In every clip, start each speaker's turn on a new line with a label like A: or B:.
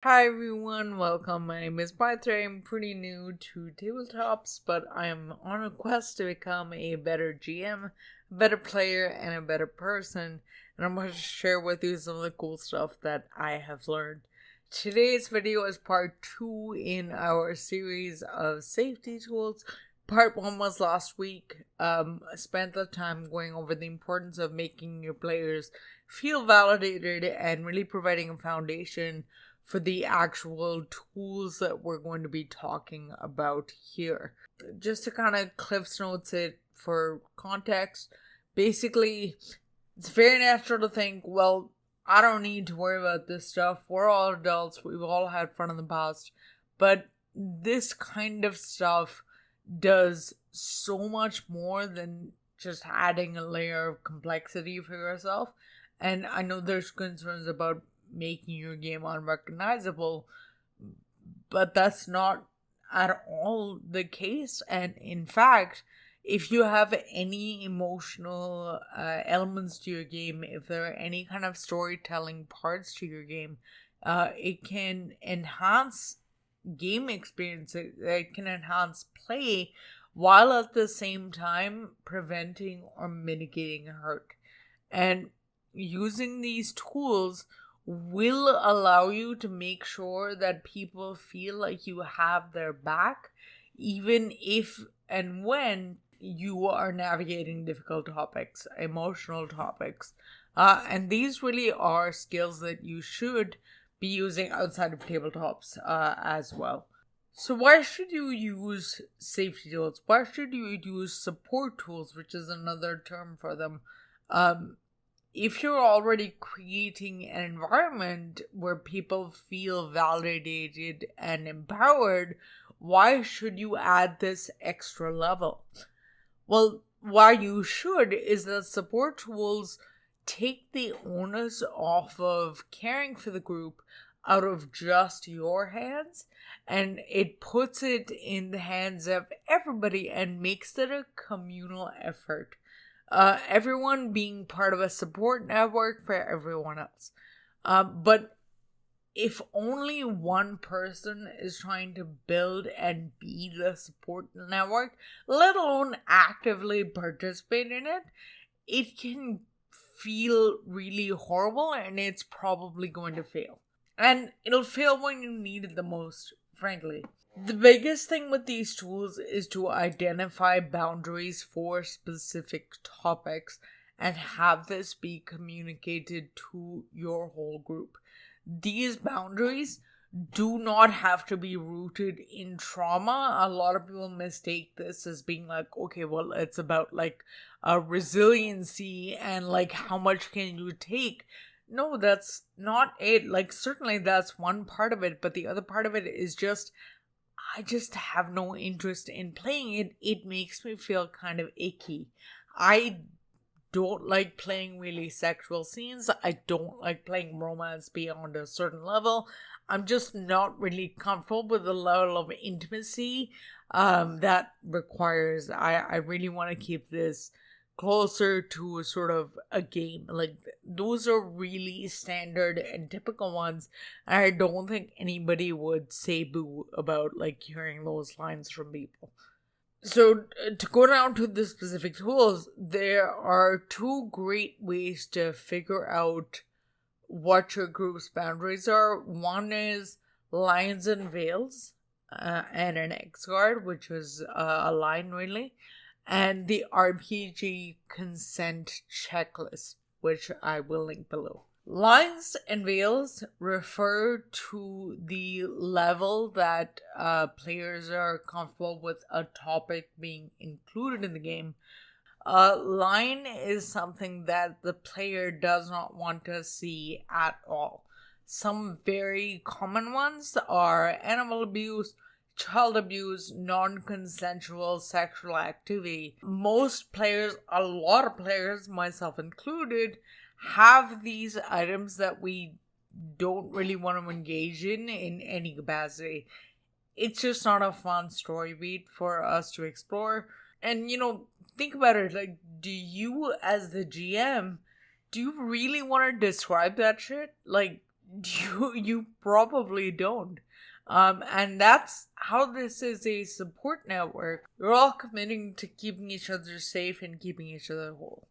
A: Hi everyone, welcome. My name is Paitra. I'm pretty new to tabletops, but I am on a quest to become a better GM, a better player, and a better person. And I'm going to share with you some of the cool stuff that I have learned. Today's video is part 2 in our series of safety tools. Part 1 was last week. I spent the time going over the importance of making your players feel validated and really providing a foundation for the actual tools that we're going to be talking about here. Just to kind of Cliff's Notes it for context, basically, it's very natural to think, well, I don't need to worry about this stuff. We're all adults. We've all had fun in the past. But this kind of stuff does so much more than just adding a layer of complexity for yourself. And I know there's concerns about making your game unrecognizable, but that's not at all the case. And in fact, if you have any emotional elements to your game, if there are any kind of storytelling parts to your game, it can enhance game experience, it can enhance play while at the same time preventing or mitigating hurt. And using these tools will allow you to make sure that people feel like you have their back, even if and when you are navigating difficult topics, emotional topics. And these really are skills that you should be using outside of tabletops as well. So why should you use safety tools? Why should you use support tools, which is another term for them? If you're already creating an environment where people feel validated and empowered, why should you add this extra level? Well, why you should is that support tools take the onus off of caring for the group out of just your hands, and it puts it in the hands of everybody and makes it a communal effort. Everyone being part of a support network for everyone else. But if only one person is trying to build and be the support network, let alone actively participate in it, it can feel really horrible and it's probably going to fail. And it'll fail when you need it the most, frankly. The biggest thing with these tools is to identify boundaries for specific topics and have this be communicated to your whole group. These boundaries do not have to be rooted in trauma. A lot of people mistake this as being like, okay, well, it's about like resiliency and like how much can you take. No, that's not it. Like, certainly that's one part of it, but the other part of it is just I just have no interest in playing it. It makes me feel kind of icky. I don't like playing really sexual scenes. I don't like playing romance beyond a certain level. I'm just not really comfortable with the level of intimacy that requires. I really want to keep this closer to a sort of a game. Like, those are really standard and typical ones. And I don't think anybody would say boo about like hearing those lines from people. So to go down to the specific tools, there are two great ways to figure out what your group's boundaries are. One is lines and veils, and an X guard, which is a line really, and the RPG consent checklist, which I will link below. Lines and veils refer to the level that players are comfortable with a topic being included in the game. A line is something that the player does not want to see at all. Some very common ones are animal abuse, child abuse, non-consensual sexual activity. Most players, a lot of players, myself included, have these items that we don't really want to engage in any capacity. It's just not a fun story beat for us to explore. And think about it, like, do you as the GM, do you really want to describe that shit? Like, you probably don't. And that's how this is a support network. We're all committing to keeping each other safe and keeping each other whole.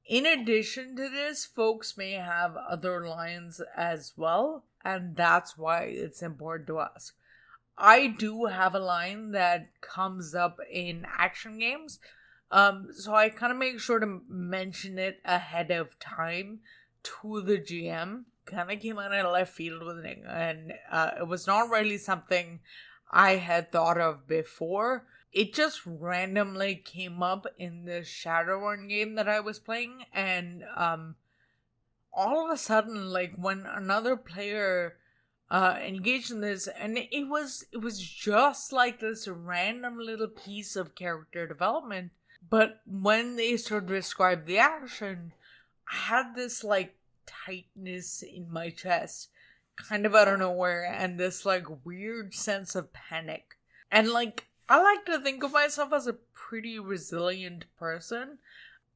A: In addition to this, folks may have other lines as well, and that's why it's important to ask. I do have a line that comes up in action games, so I kind of make sure to mention it ahead of time to the GM. Kind of came out of left field with it, and it was not really something I had thought of before. It just randomly came up in the Shadowrun game that I was playing, and all of a sudden, like when another player engaged in this, and it was just like this random little piece of character development, but when they started to describe the action, I had this like tightness in my chest kind of out of nowhere, and this like weird sense of panic. And like I like to think of myself as a pretty resilient person.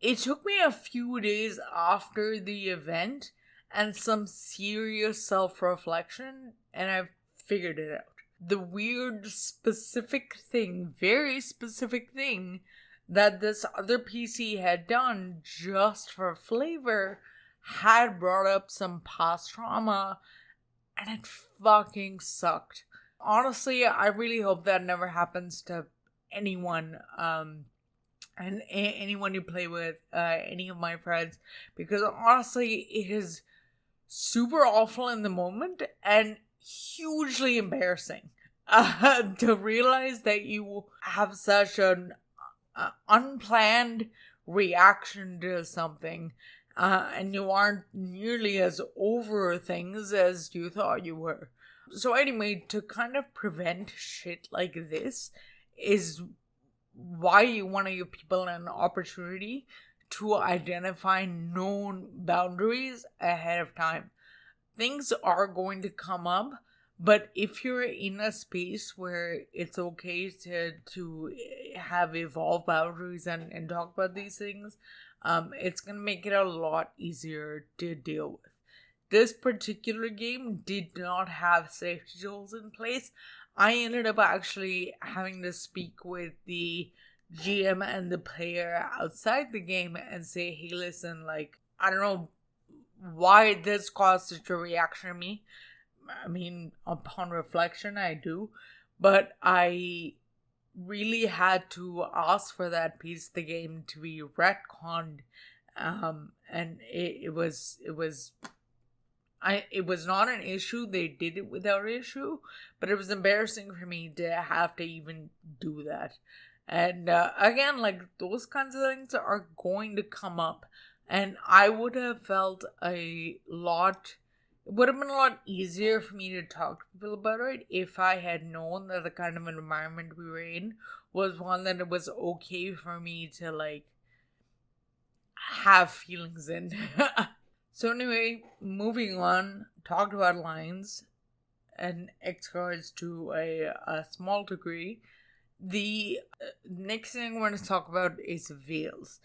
A: It took me a few days after the event and some serious self-reflection, and I've figured it out. The weird specific thing, very specific thing, that this other PC had done just for flavor had brought up some past trauma, and it fucking sucked. Honestly, I really hope that never happens to anyone, and anyone you play with, any of my friends, because honestly, it is super awful in the moment and hugely embarrassing to realize that you have such an unplanned reaction to something, and you aren't nearly as over things as you thought you were. So anyway, to kind of prevent shit like this is why you want to give people an opportunity to identify known boundaries ahead of time. Things are going to come up, but if you're in a space where it's okay to have evolved boundaries and talk about these things, it's going to make it a lot easier to deal with. This particular game did not have safety tools in place. I ended up actually having to speak with the GM and the player outside the game and say, hey, listen, like, I don't know why this caused such a reaction to me. I mean, upon reflection, I do. But I really had to ask for that piece of the game to be retconned. And it was not an issue. They did it without issue, but it was embarrassing for me to have to even do that. And again, like those kinds of things are going to come up, and I would have felt it would have been a lot easier for me to talk to people about it if I had known that the kind of environment we were in was one that it was okay for me to like have feelings in. So anyway, moving on, talked about lines and X cards to a small degree. The next thing I want to talk about is veils.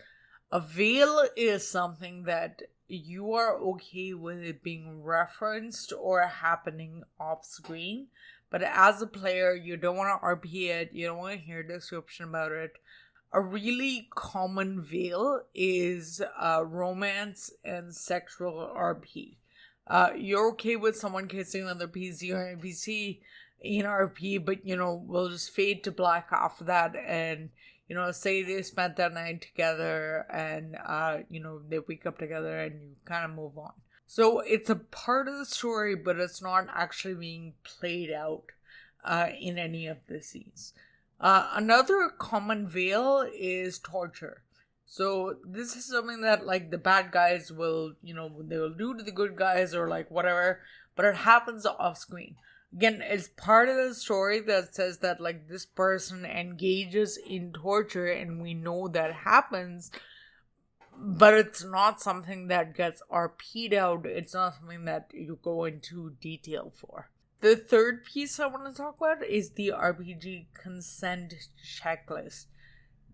A: A veil is something that you are okay with it being referenced or happening off screen, but as a player, you don't want to RP it, you don't want to hear a description about it. A really common veil is romance and sexual RP. You're okay with someone kissing another PC or NPC in RP, but we'll just fade to black after that, and say they spent that night together and, they wake up together and you kind of move on. So it's a part of the story, but it's not actually being played out in any of the scenes. Another common veil is torture. So this is something that like the bad guys will, they will do to the good guys or like whatever, but it happens off screen. Again, it's part of the story that says that like this person engages in torture and we know that happens, but it's not something that gets RP'd out. It's not something that you go into detail for. The third piece I want to talk about is the RPG consent checklist.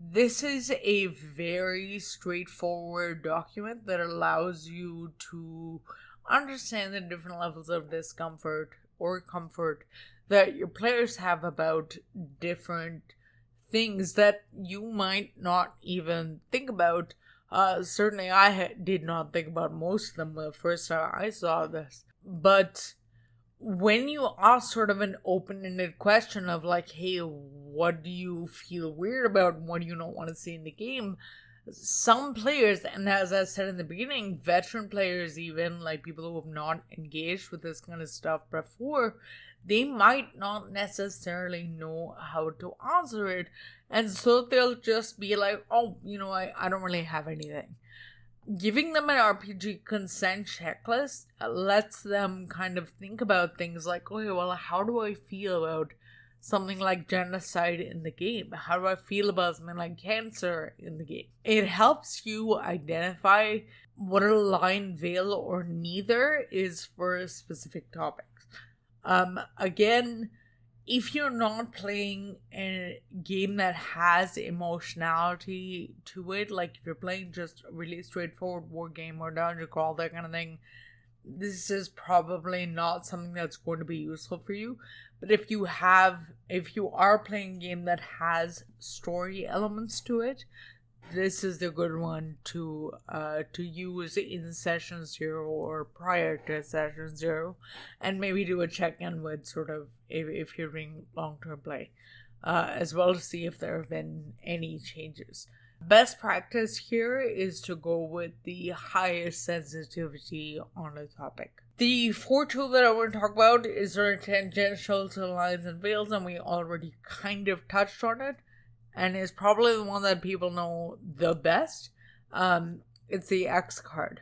A: This is a very straightforward document that allows you to understand the different levels of discomfort or comfort that your players have about different things that you might not even think about. Certainly I did not think about most of them the first time I saw this. But when you ask sort of an open-ended question of like, hey, what do you feel weird about and what do you not want to see in the game? Some players, and as I said in the beginning, veteran players even, like people who have not engaged with this kind of stuff before, they might not necessarily know how to answer it. And so they'll just be like, oh, I don't really have anything. Giving them an RPG consent checklist lets them kind of think about things like, okay, well, how do I feel about something like genocide in the game? How do I feel about something like cancer in the game? It helps you identify what a line, veil, or neither is for specific topics. Again, if you're not playing a game that has emotionality to it, like if you're playing just a really straightforward war game or dungeon crawl, that kind of thing, this is probably not something that's going to be useful for you. But if you are playing a game that has story elements to it, this is the good one to use in session 0 or prior to session 0, and maybe do a check-in with sort of if you're doing long-term play, as well to see if there have been any changes. Best practice here is to go with the highest sensitivity on a topic. The fourth tool that I want to talk about is sort of tangential to lines and veils, and we already kind of touched on it, and is probably the one that people know the best. It's the X card.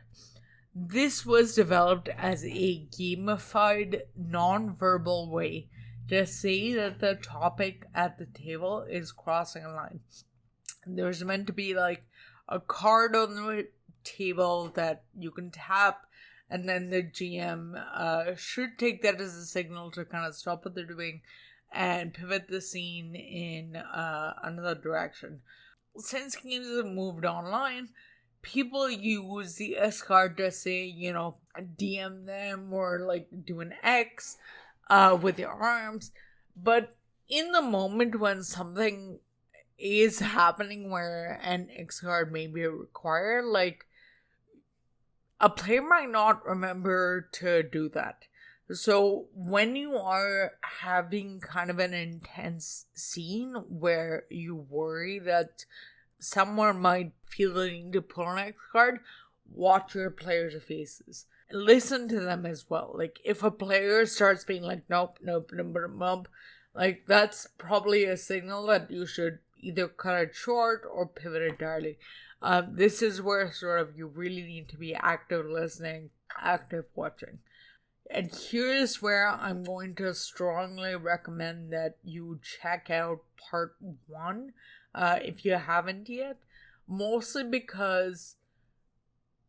A: This was developed as a gamified, non-verbal way to say that the topic at the table is crossing a line. There's meant to be like a card on the table that you can tap, and then the GM should take that as a signal to kind of stop what they're doing and pivot the scene in another direction. Since games have moved online, people use the S card to say, DM them or like do an X with your arms. But in the moment when something is happening where an X card may be required, like a player might not remember to do that. So when you are having kind of an intense scene where you worry that someone might feel the need to pull an X card, watch your players' faces. Listen to them as well. Like if a player starts being like, nope, like that's probably a signal that you should either cut it short or pivot entirely. This is where sort of you really need to be active listening, active watching. And here's where I'm going to strongly recommend that you check out part 1 if you haven't yet. Mostly because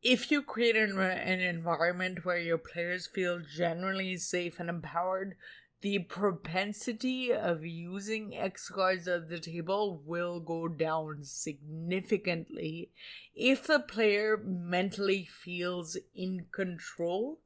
A: if you create an environment where your players feel generally safe and empowered, the propensity of using X cards at the table will go down significantly if the player mentally feels in control,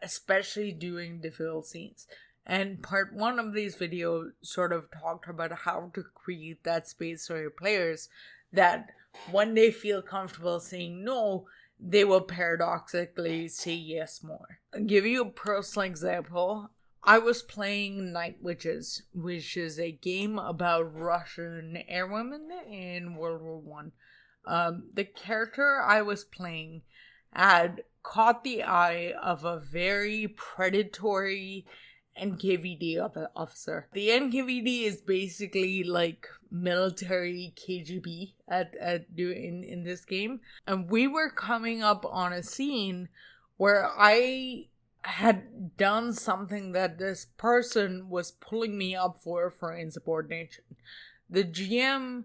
A: especially during difficult scenes. And part 1 of these videos sort of talked about how to create that space for your players that when they feel comfortable saying no, they will paradoxically say yes more. I'll give you a personal example. I was playing Night Witches, which is a game about Russian airwomen in World War One. The character I was playing had caught the eye of a very predatory NKVD officer. The NKVD is basically like military KGB in this game, and we were coming up on a scene where I had done something that this person was pulling me up for insubordination. The GM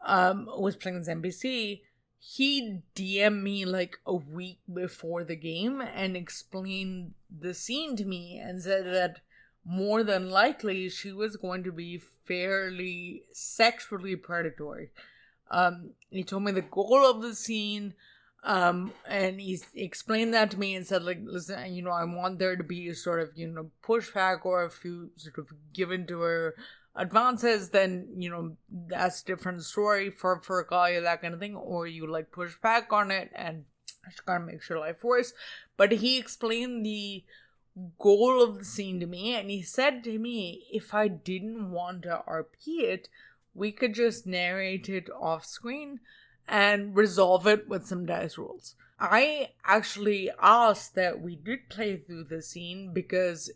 A: was playing this NPC. He DM'd me like a week before the game and explained the scene to me and said that more than likely she was going to be fairly sexually predatory. He told me the goal of the scene, and he explained that to me and said, like, listen, I want there to be a sort of, pushback, or if you sort of give in to her advances, then, that's a different story for a guy, that kind of thing, or you, like, push back on it and just gotta make your life worse. But he explained the goal of the scene to me, and he said to me, if I didn't want to RP it, we could just narrate it off screen and resolve it with some dice rolls. I actually asked that we did play through the scene because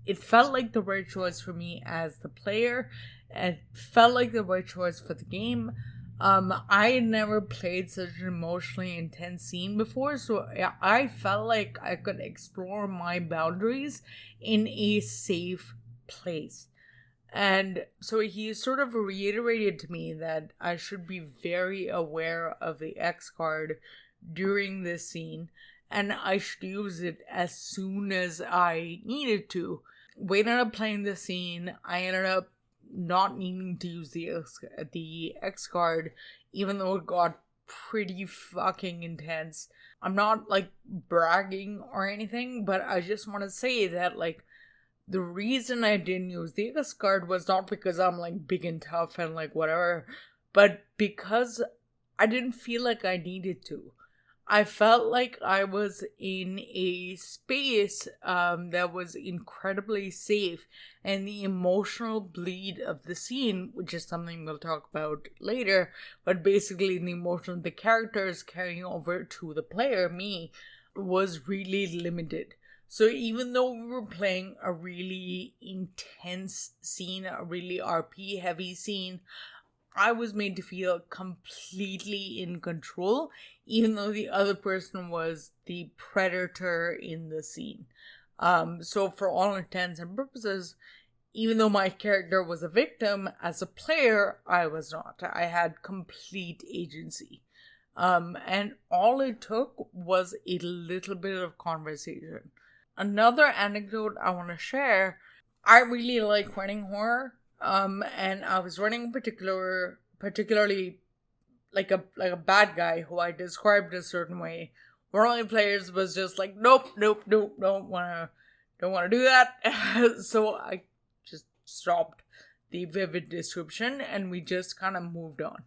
A: it felt like the right choice for me as the player, and it felt like the right choice for the game. I had never played such an emotionally intense scene before, so I felt like I could explore my boundaries in a safe place. And so he sort of reiterated to me that I should be very aware of the X card during this scene, and I should use it as soon as I needed to. We ended up playing the scene. I ended up not needing to use the X card, even though it got pretty fucking intense. I'm not, like, bragging or anything, but I just want to say that, like, the reason I didn't use the X card was not because I'm, like, big and tough and, like, whatever, but because I didn't feel like I needed to. I felt like I was in a space that was incredibly safe, and the emotional bleed of the scene, which is something we'll talk about later, but basically the emotion of the characters carrying over to the player, me, was really limited. So even though we were playing a really intense scene, a really RP heavy scene, I was made to feel completely in control, even though the other person was the predator in the scene. So for all intents and purposes, even though my character was a victim, as a player, I was not. I had complete agency. And all it took was a little bit of conversation. Another anecdote I want to share, I really like running horror. And I was running particularly like a bad guy who I described a certain way. One of my players was just like, nope, don't wanna do that. So I just stopped the vivid description and we just kind of moved on.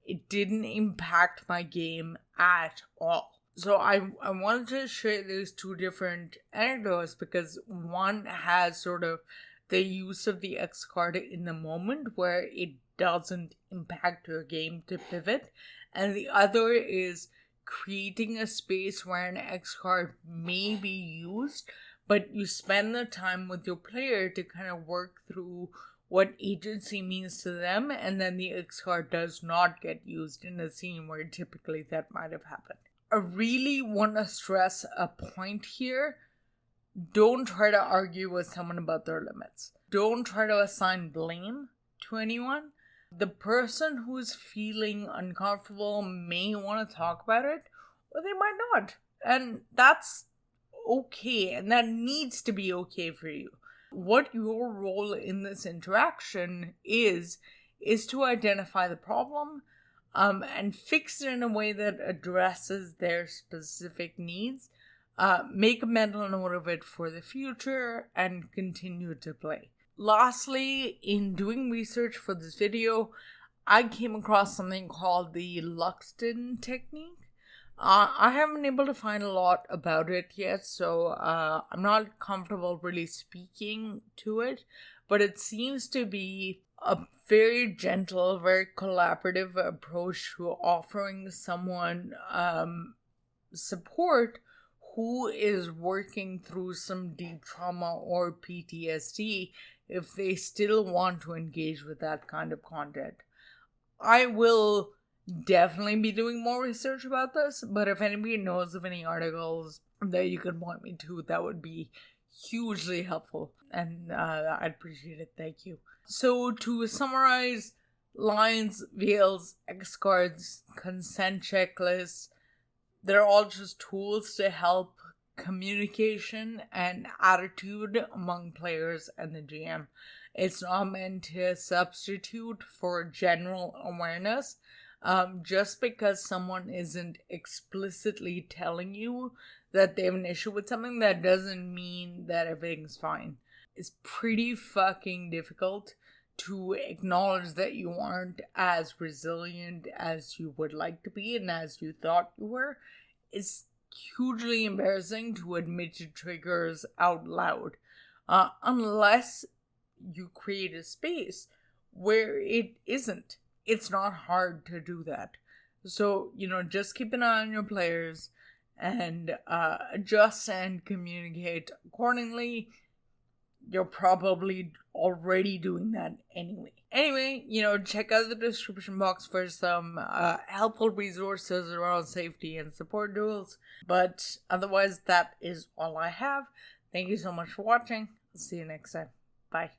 A: It didn't impact my game at all. So I wanted to share these two different anecdotes because one has sort of the use of the X card in the moment where it doesn't impact your game to pivot, and the other is creating a space where an X card may be used, but you spend the time with your player to kind of work through what agency means to them, and then the X card does not get used in a scene where typically that might have happened. I really want to stress a point here. Don't try to argue with someone about their limits. Don't try to assign blame to anyone. The person who's feeling uncomfortable may want to talk about it, or they might not. And that's okay, and that needs to be okay for you. What your role in this interaction is to identify the problem, and fix it in a way that addresses their specific needs. Make a mental note of it for the future and continue to play. Lastly, in doing research for this video, I came across something called the Luxton Technique. I haven't been able to find a lot about it yet, so I'm not comfortable really speaking to it, but it seems to be a very gentle, very collaborative approach to offering someone support who is working through some deep trauma or PTSD if they still want to engage with that kind of content. I will definitely be doing more research about this, but if anybody knows of any articles that you could point me to, that would be hugely helpful, and I'd appreciate it. Thank you. So to summarize, lines, veils, X cards, consent checklists, they're all just tools to help communication and attitude among players and the GM. It's not meant to substitute for general awareness. Just because someone isn't explicitly telling you that they have an issue with something, that doesn't mean that everything's fine. It's pretty fucking difficult to acknowledge that you aren't as resilient as you would like to be and as you thought you were. It's hugely embarrassing to admit to triggers out loud, unless you create a space where it isn't. It's not hard to do that. So, just keep an eye on your players and adjust and communicate accordingly. You're probably already doing that anyway. Anyway, check out the description box for some helpful resources around safety and support tools. But otherwise, that is all I have. Thank you so much for watching. See you next time. Bye.